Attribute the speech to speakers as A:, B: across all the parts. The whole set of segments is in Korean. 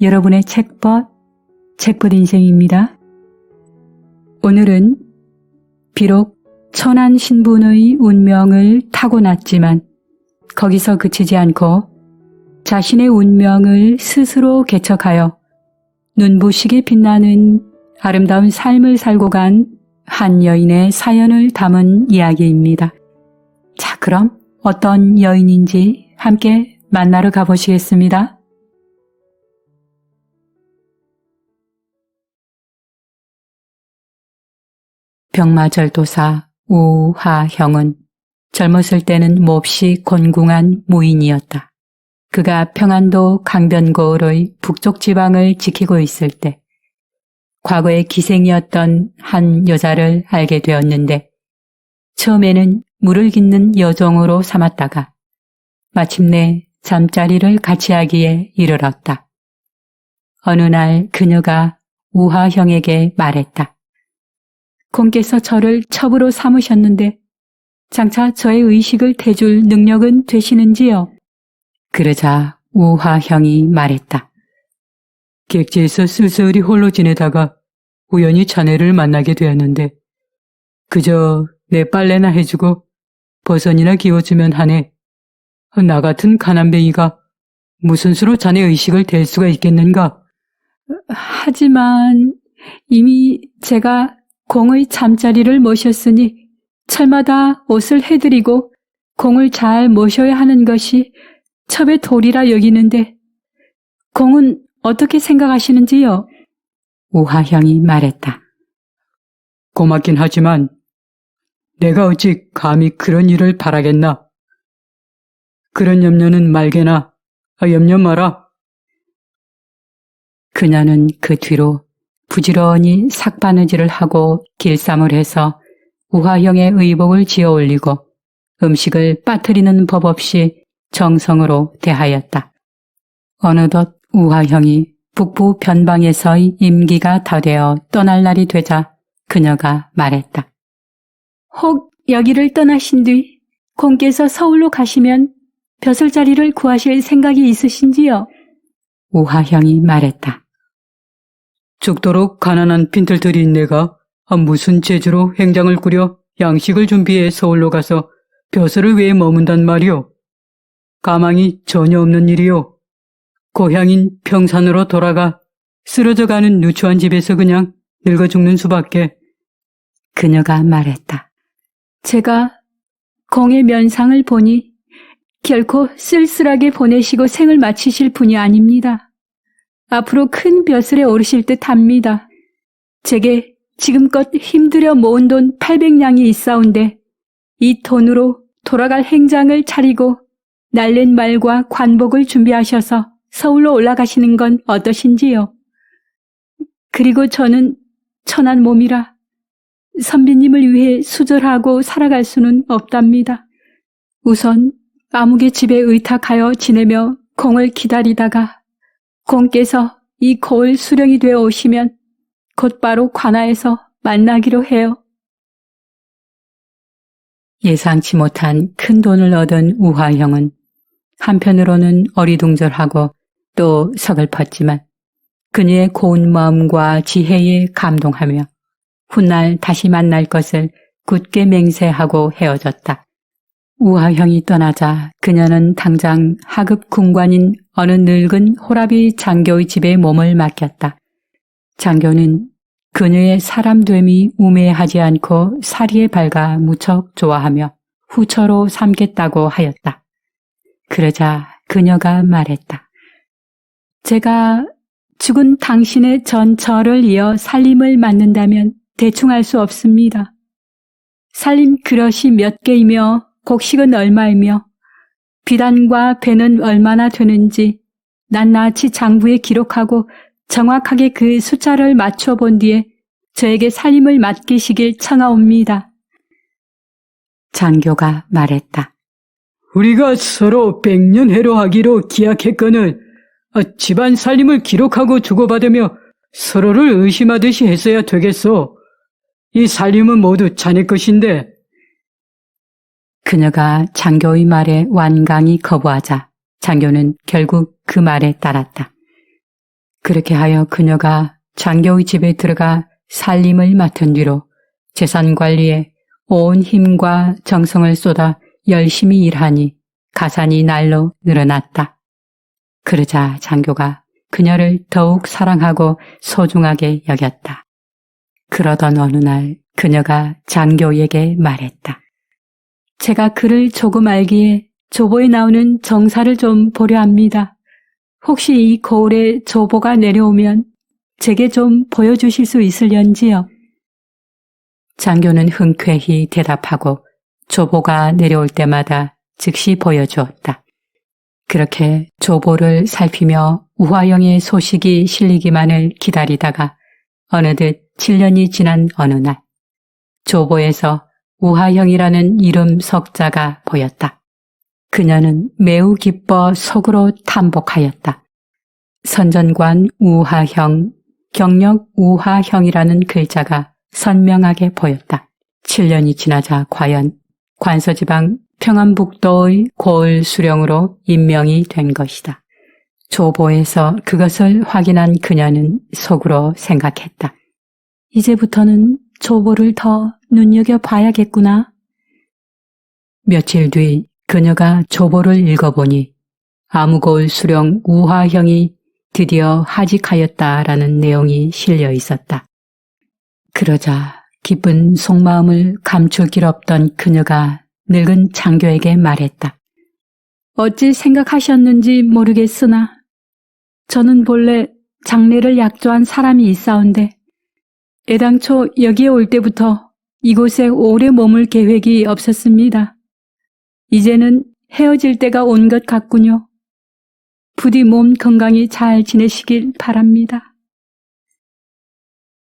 A: 여러분의 책벗 인생입니다. 오늘은 비록 천한 신분의 운명을 타고났지만 거기서 그치지 않고 자신의 운명을 스스로 개척하여 눈부시게 빛나는 아름다운 삶을 살고 간 한 여인의 사연을 담은 이야기입니다. 자, 그럼 어떤 여인인지 함께 만나러 가보시겠습니다. 병마절도사 우하형은 젊었을 때는 몹시 곤궁한 무인이었다. 그가 평안도 강변고을의 북쪽 지방을 지키고 있을 때 과거의 기생이었던 한 여자를 알게 되었는데 처음에는 물을 깃는 여종으로 삼았다가 마침내 잠자리를 같이 하기에 이르렀다. 어느 날 그녀가 우하형에게 말했다. 공께서 저를 첩으로 삼으셨는데 장차 저의 의식을 대줄 능력은 되시는지요? 그러자 우하형이 말했다. 객지에서 쓸쓸히 홀로 지내다가 우연히 자네를 만나게 되었는데 그저 내 빨래나 해주고 버선이나 기워주면 하네. 나 같은 가난뱅이가 무슨 수로 자네 의식을 댈 수가 있겠는가? 하지만 이미 제가 공의 잠자리를 모셨으니 철마다 옷을 해드리고 공을 잘 모셔야 하는 것이 첩의 도리라 여기는데 공은 어떻게 생각하시는지요? 우하형이 말했다. 고맙긴 하지만 내가 어찌 감히 그런 일을 바라겠나? 그런 염려는 말게나 염려 마라. 그녀는 그 뒤로 부지런히 삭바느질을 하고 길쌈을 해서 우하형의 의복을 지어 올리고 음식을 빠뜨리는 법 없이 정성으로 대하였다. 어느덧 우하형이 북부 변방에서의 임기가 다 되어 떠날 날이 되자 그녀가 말했다. 혹 여기를 떠나신 뒤 공께서 서울로 가시면 벼슬자리를 구하실 생각이 있으신지요? 우하형이 말했다. 죽도록 가난한 빈털들이 내가 무슨 재주로 행장을 꾸려 양식을 준비해 서울로 가서 벼슬을 위해 머문단 말이오. 가망이 전혀 없는 일이오. 고향인 평산으로 돌아가 쓰러져가는 누추한 집에서 그냥 늙어 죽는 수밖에. 그녀가 말했다. 제가 공의 면상을 보니 결코 쓸쓸하게 보내시고 생을 마치실 분이 아닙니다. 앞으로 큰 벼슬에 오르실 듯 합니다. 제게 지금껏 힘들여 모은 돈 800냥이 있사온데 이 돈으로 돌아갈 행장을 차리고 날랜 말과 관복을 준비하셔서 서울로 올라가시는 건 어떠신지요? 그리고 저는 천한 몸이라 선비님을 위해 수절하고 살아갈 수는 없답니다. 우선 아무개 집에 의탁하여 지내며 공을 기다리다가 공께서 이 고을 수령이 되어 오시면 곧바로 관아에서 만나기로 해요. 예상치 못한 큰 돈을 얻은 우하형은 한편으로는 어리둥절하고 또 서글펐지만 그녀의 고운 마음과 지혜에 감동하며 훗날 다시 만날 것을 굳게 맹세하고 헤어졌다. 우하형이 떠나자 그녀는 당장 하급 군관인 어느 늙은 호라비 장교의 집에 몸을 맡겼다. 장교는 그녀의 사람됨이 우매하지 않고 사리에 밝아 무척 좋아하며 후처로 삼겠다고 하였다. 그러자 그녀가 말했다. 제가 죽은 당신의 전 절을 이어 살림을 맡는다면 대충 할 수 없습니다. 살림 그릇이 몇 개이며 곡식은 얼마이며 비단과 배는 얼마나 되는지 낱낱이 장부에 기록하고 정확하게 그 숫자를 맞춰 본 뒤에 저에게 살림을 맡기시길 청하옵니다. 장교가 말했다.
B: 우리가 서로 100년 해로 하기로 기약했거늘 집안 살림을 기록하고 주고받으며 서로를 의심하듯이 했어야 되겠소. 이 살림은 모두 자네 것인데.
A: 그녀가 장교의 말에 완강히 거부하자 장교는 결국 그 말에 따랐다. 그렇게 하여 그녀가 장교의 집에 들어가 살림을 맡은 뒤로 재산 관리에 온 힘과 정성을 쏟아 열심히 일하니 가산이 날로 늘어났다. 그러자 장교가 그녀를 더욱 사랑하고 소중하게 여겼다. 그러던 어느 날 그녀가 장교에게 말했다. 제가 글을 조금 알기에 조보에 나오는 정사를 좀 보려 합니다. 혹시 이 거울에 조보가 내려오면 제게 좀 보여주실 수 있을련지요? 장교는 흔쾌히 대답하고 조보가 내려올 때마다 즉시 보여주었다. 그렇게 조보를 살피며 우화영의 소식이 실리기만을 기다리다가 어느덧 7년이 지난 어느 날 조보에서 우화영이라는 이름 석자가 보였다. 그녀는 매우 기뻐 속으로 탐복하였다. 선전관 우화형, 경력 우화형이라는 글자가 선명하게 보였다. 7년이 지나자 과연 관서지방 평안북도의 고을 수령으로 임명이 된 것이다. 조보에서 그것을 확인한 그녀는 속으로 생각했다. 이제부터는 조보를 더 눈여겨봐야겠구나. 며칠 뒤 그녀가 조보를 읽어보니 아무고을 수령 우화형이 드디어 하직하였다라는 내용이 실려 있었다. 그러자 기쁜 속마음을 감출 길 없던 그녀가 늙은 장교에게 말했다. 어찌 생각하셨는지 모르겠으나 저는 본래 장래를 약조한 사람이 있사온데 애당초 여기에 올 때부터 이곳에 오래 머물 계획이 없었습니다. 이제는 헤어질 때가 온 것 같군요. 부디 몸 건강히 잘 지내시길 바랍니다.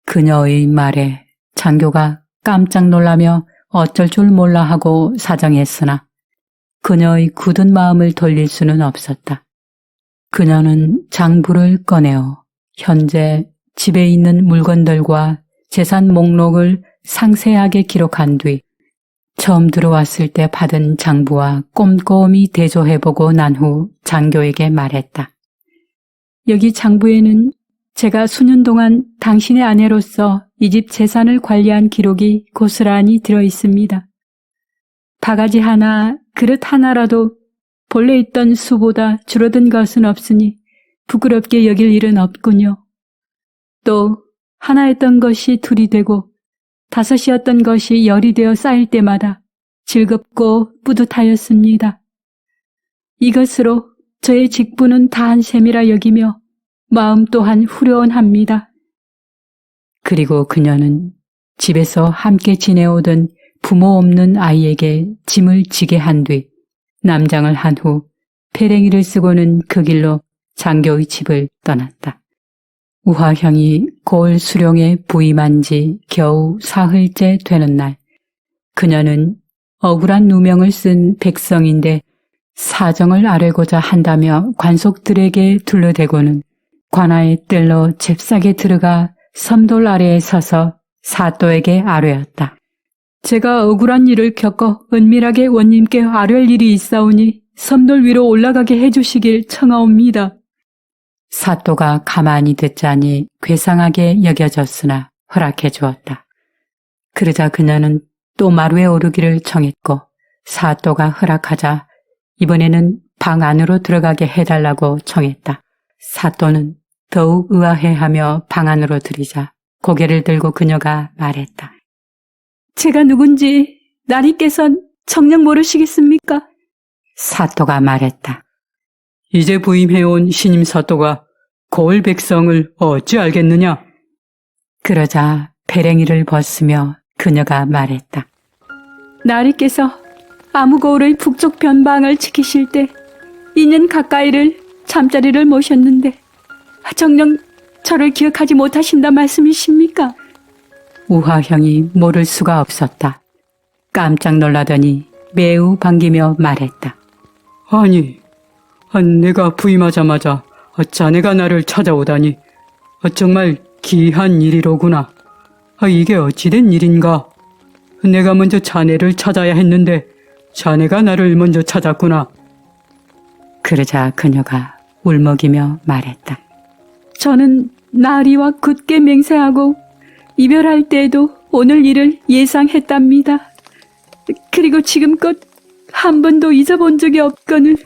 A: 그녀의 말에 장교가 깜짝 놀라며 어쩔 줄 몰라 하고 사정했으나 그녀의 굳은 마음을 돌릴 수는 없었다. 그녀는 장부를 꺼내어 현재 집에 있는 물건들과 재산 목록을 상세하게 기록한 뒤 처음 들어왔을 때 받은 장부와 꼼꼼히 대조해보고 난 후 장교에게 말했다. 여기 장부에는 제가 수년 동안 당신의 아내로서 이 집 재산을 관리한 기록이 고스란히 들어있습니다. 바가지 하나, 그릇 하나라도 본래 있던 수보다 줄어든 것은 없으니 부끄럽게 여길 일은 없군요. 또 하나였던 것이 둘이 되고 다섯이었던 것이 10이 되어 쌓일 때마다 즐겁고 뿌듯하였습니다. 이것으로 저의 직분은 다한 셈이라 여기며 마음 또한 후련합니다. 그리고 그녀는 집에서 함께 지내오던 부모 없는 아이에게 짐을 지게 한 뒤 남장을 한 후 페랭이를 쓰고는 그 길로 장교의 집을 떠났다. 우화형이 고을 수령에 부임한 지 겨우 사흘째 되는 날, 그녀는 억울한 누명을 쓴 백성인데 사정을 아뢰고자 한다며 관속들에게 둘러대고는 관아의 뜰로 잽싸게 들어가 섬돌 아래에 서서 사또에게 아뢰었다. 제가 억울한 일을 겪어 은밀하게 원님께 아뢰할 일이 있사오니 섬돌 위로 올라가게 해주시길 청하옵니다. 사또가 가만히 듣자니 괴상하게 여겨졌으나 허락해 주었다. 그러자 그녀는 또 마루에 오르기를 청했고 사또가 허락하자 이번에는 방 안으로 들어가게 해달라고 청했다. 사또는 더욱 의아해하며 방 안으로 들이자 고개를 들고 그녀가 말했다. 제가 누군지 나리께선 정녕 모르시겠습니까? 사또가 말했다.
B: 이제 부임해온 신임 사또가 고을 백성을 어찌 알겠느냐?
A: 그러자 베랭이를 벗으며 그녀가 말했다.
B: 나리께서 아무고을의 북쪽 변방을 지키실 때 2년 가까이를 잠자리를 모셨는데 정녕 저를 기억하지 못하신다 말씀이십니까?
A: 우화형이 모를 수가 없었다. 깜짝 놀라더니 매우 반기며 말했다.
B: 아니, 내가 부임하자마자 자네가 나를 찾아오다니 정말 기이한 일이로구나. 이게 어찌된 일인가? 내가 먼저 자네를 찾아야 했는데 자네가 나를 먼저 찾았구나.
A: 그러자 그녀가 울먹이며 말했다. 저는 나리와 굳게 맹세하고 이별할 때에도 오늘 일을 예상했답니다. 그리고 지금껏 한 번도 잊어본 적이 없거늘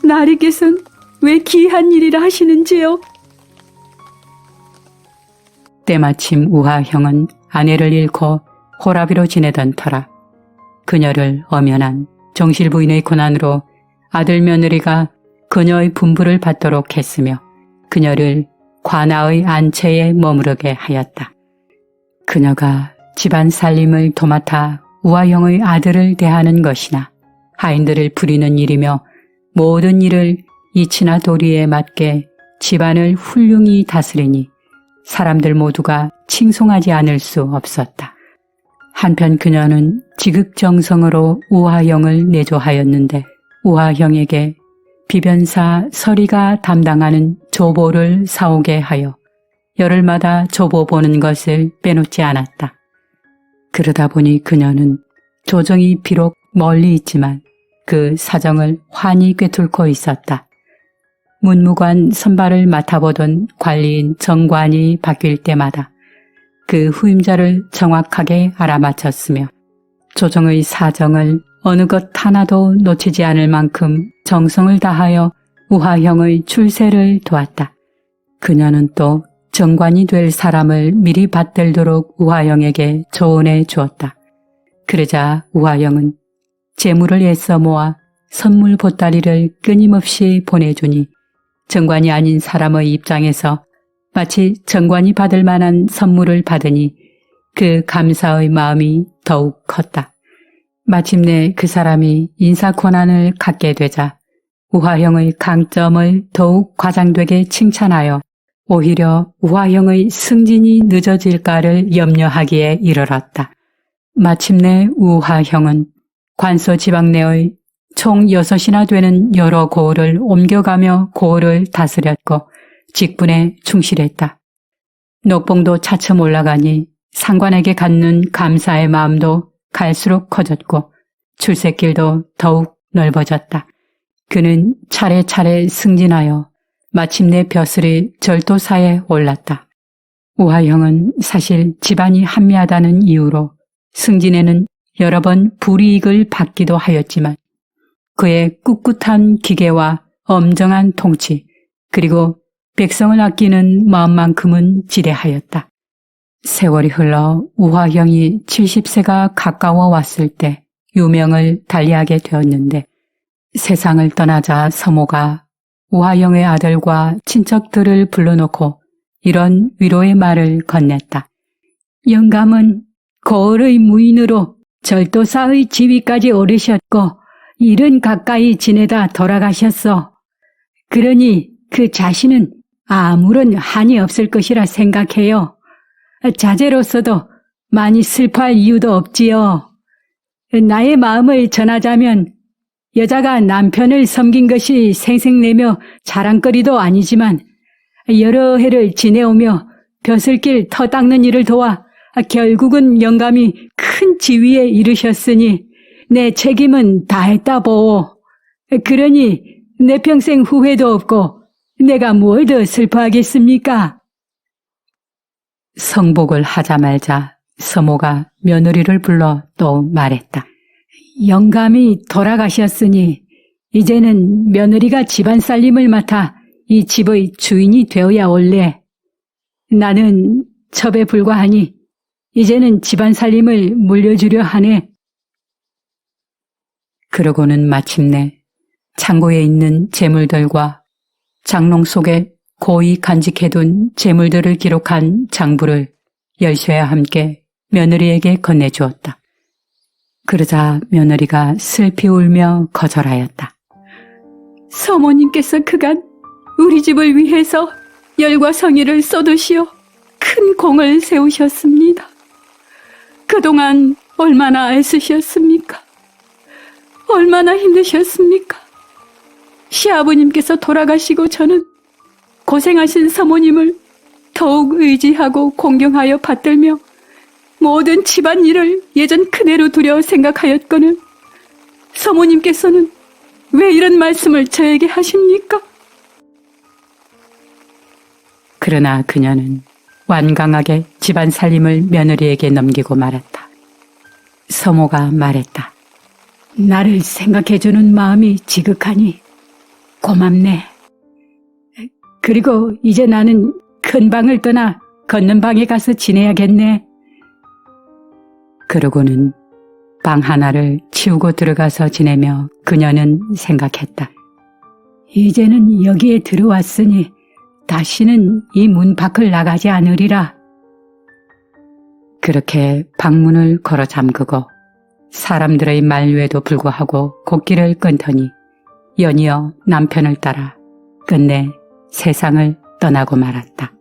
A: 나리께서는 왜 기이한 일이라 하시는지요? 때마침 우하형은 아내를 잃고 호라비로 지내던 터라 그녀를 엄연한 정실부인의 고난으로 아들 며느리가 그녀의 분부를 받도록 했으며 그녀를 관아의 안채에 머무르게 하였다. 그녀가 집안 살림을 도맡아 우하형의 아들을 대하는 것이나 하인들을 부리는 일이며 모든 일을 이치나 도리에 맞게 집안을 훌륭히 다스리니 사람들 모두가 칭송하지 않을 수 없었다. 한편 그녀는 지극정성으로 우하형을 내조하였는데 우하형에게 비변사 서리가 담당하는 조보를 사오게 하여 열흘마다 조보 보는 것을 빼놓지 않았다. 그러다 보니 그녀는 조정이 비록 멀리 있지만 그 사정을 환히 꿰뚫고 있었다. 문무관 선발을 맡아보던 관리인 정관이 바뀔 때마다 그 후임자를 정확하게 알아맞혔으며 조정의 사정을 어느 것 하나도 놓치지 않을 만큼 정성을 다하여 우하형의 출세를 도왔다. 그녀는 또 정관이 될 사람을 미리 받들도록 우하형에게 조언해 주었다. 그러자 우하형은 재물을 애써 모아 선물 보따리를 끊임없이 보내주니 정관이 아닌 사람의 입장에서 마치 정관이 받을 만한 선물을 받으니 그 감사의 마음이 더욱 컸다. 마침내 그 사람이 인사 권한을 갖게 되자 우하형의 강점을 더욱 과장되게 칭찬하여 오히려 우하형의 승진이 늦어질까를 염려하기에 이르렀다. 마침내 우하형은 관서 지방 내의 총 6이나 되는 여러 고을을 옮겨가며 고을을 다스렸고 직분에 충실했다. 녹봉도 차츰 올라가니 상관에게 갖는 감사의 마음도 갈수록 커졌고 출세길도 더욱 넓어졌다. 그는 차례차례 승진하여 마침내 벼슬이 절도사에 올랐다. 우하형은 사실 집안이 한미하다는 이유로 승진에는 여러 번 불이익을 받기도 하였지만 그의 꿋꿋한 기계와 엄정한 통치 그리고 백성을 아끼는 마음만큼은 지대하였다. 세월이 흘러 우하형이 70세가 가까워 왔을 때 유명을 달리하게 되었는데 세상을 떠나자 서모가 우하형의 아들과 친척들을 불러놓고 이런 위로의 말을 건넸다. 영감은 고을의 무인으로 절도사의 지위까지 오르셨고 일은 가까이 지내다 돌아가셨어. 그러니 그 자신은 아무런 한이 없을 것이라 생각해요. 자제로서도 많이 슬퍼할 이유도 없지요. 나의 마음을 전하자면 여자가 남편을 섬긴 것이 생색내며 자랑거리도 아니지만 여러 해를 지내오며 벼슬길 터 닦는 일을 도와 결국은 영감이 큰 지위에 이르셨으니 내 책임은 다했다 보오. 그러니 내 평생 후회도 없고 내가 뭘 더 슬퍼하겠습니까? 성복을 하자 말자 서모가 며느리를 불러 또 말했다. 영감이 돌아가셨으니 이제는 며느리가 집안 살림을 맡아 이 집의 주인이 되어야 올래. 나는 첩에 불과하니 이제는 집안 살림을 물려주려 하네. 그러고는 마침내 창고에 있는 재물들과 장롱 속에 고이 간직해둔 재물들을 기록한 장부를 열쇠와 함께 며느리에게 건네주었다. 그러자 며느리가 슬피 울며 거절하였다. 서모님께서 그간 우리 집을 위해서 열과 성의를 쏟으시어 큰 공을 세우셨습니다. 그동안 얼마나 애쓰셨습니까? 얼마나 힘드셨습니까? 시아버님께서 돌아가시고 저는 고생하신 사모님을 더욱 의지하고 공경하여 받들며 모든 집안일을 예전 그대로 두려 생각하였거늘 사모님께서는 왜 이런 말씀을 저에게 하십니까? 그러나 그녀는 완강하게 집안 살림을 며느리에게 넘기고 말았다. 서모가 말했다. 나를 생각해주는 마음이 지극하니 고맙네. 그리고 이제 나는 큰 방을 떠나 걷는 방에 가서 지내야겠네. 그러고는 방 하나를 치우고 들어가서 지내며 그녀는 생각했다. 이제는 여기에 들어왔으니 다시는 이 문 밖을 나가지 않으리라. 그렇게 방문을 걸어 잠그고 사람들의 만류에도 불구하고 곡기를 끊더니 연이어 남편을 따라 끝내 세상을 떠나고 말았다.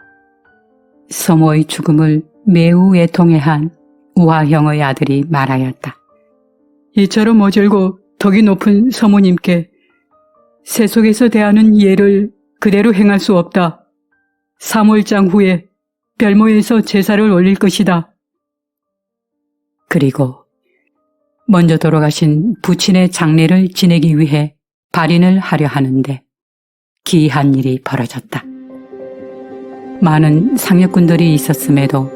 A: 서모의 죽음을 매우 애통해한 우화형의 아들이 말하였다.
B: 이처럼 어질고 덕이 높은 서모님께 세속에서 대하는 예를 그대로 행할 수 없다. 3월장 후에 별모에서 제사를 올릴 것이다.
A: 그리고 먼저 돌아가신 부친의 장례를 지내기 위해 발인을 하려 하는데 기이한 일이 벌어졌다. 많은 상여꾼들이 있었음에도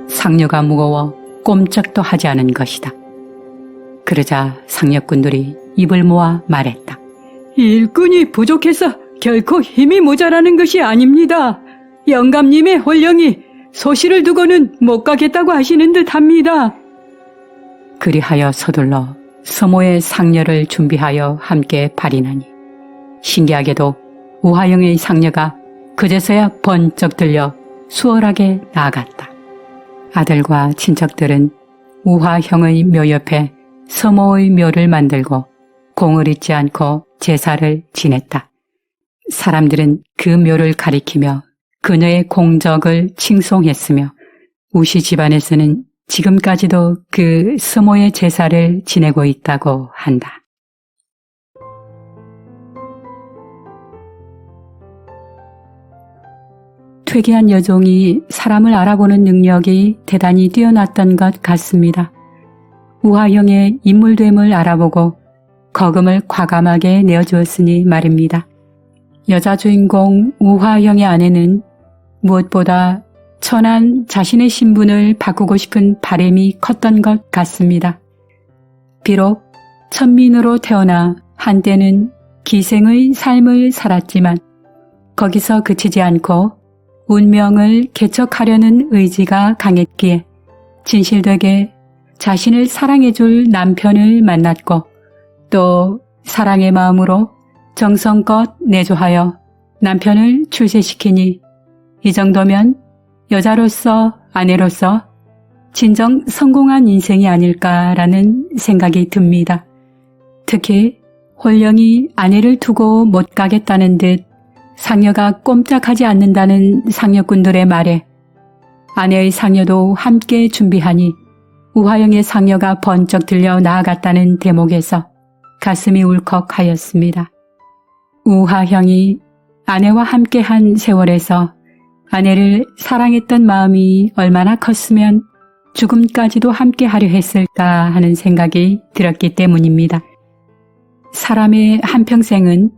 A: 상여가 무거워 꼼짝도 하지 않은 것이다. 그러자 상여꾼들이 입을 모아 말했다.
B: 일꾼이 부족해서 결코 힘이 모자라는 것이 아닙니다. 영감님의 홀령이 소실을 두고는 못 가겠다고 하시는 듯합니다.
A: 그리하여 서둘러 서모의 상녀를 준비하여 함께 발인하니 신기하게도 우화영의 상녀가 그제서야 번쩍 들려 수월하게 나아갔다. 아들과 친척들은 우화형의 묘 옆에 서모의 묘를 만들고 공을 잊지 않고 제사를 지냈다. 사람들은 그 묘를 가리키며 그녀의 공적을 칭송했으며 우시 집안에서는 지금까지도 그 서모의 제사를 지내고 있다고 한다. 퇴계한 여종이 사람을 알아보는 능력이 대단히 뛰어났던 것 같습니다. 우화형의 인물됨을 알아보고 거금을 과감하게 내어주었으니 말입니다. 여자 주인공 우화형의 아내는 무엇보다 천한 자신의 신분을 바꾸고 싶은 바람이 컸던 것 같습니다. 비록 천민으로 태어나 한때는 기생의 삶을 살았지만 거기서 그치지 않고 운명을 개척하려는 의지가 강했기에 진실되게 자신을 사랑해줄 남편을 만났고 또 사랑의 마음으로 정성껏 내조하여 남편을 출세시키니 이 정도면 여자로서 아내로서 진정 성공한 인생이 아닐까라는 생각이 듭니다. 특히 홀령이 아내를 두고 못 가겠다는 듯 상여가 꼼짝하지 않는다는 상여꾼들의 말에 아내의 상여도 함께 준비하니 우화영의 상여가 번쩍 들려 나아갔다는 대목에서 가슴이 울컥하였습니다. 우화형이 아내와 함께한 세월에서 아내를 사랑했던 마음이 얼마나 컸으면 죽음까지도 함께하려 했을까 하는 생각이 들었기 때문입니다. 사람의 한평생은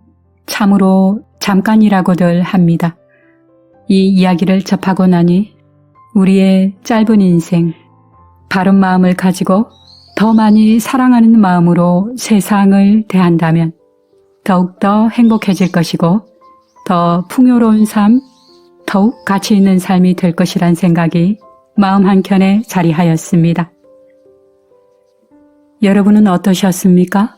A: 참으로 잠깐이라고들 합니다. 이 이야기를 접하고 나니 우리의 짧은 인생, 바른 마음을 가지고 더 많이 사랑하는 마음으로 세상을 대한다면 더욱더 행복해질 것이고 더 풍요로운 삶, 더욱 가치 있는 삶이 될 것이란 생각이 마음 한켠에 자리하였습니다. 여러분은 어떠셨습니까?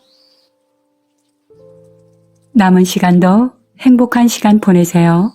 A: 남은 시간도 행복한 시간 보내세요.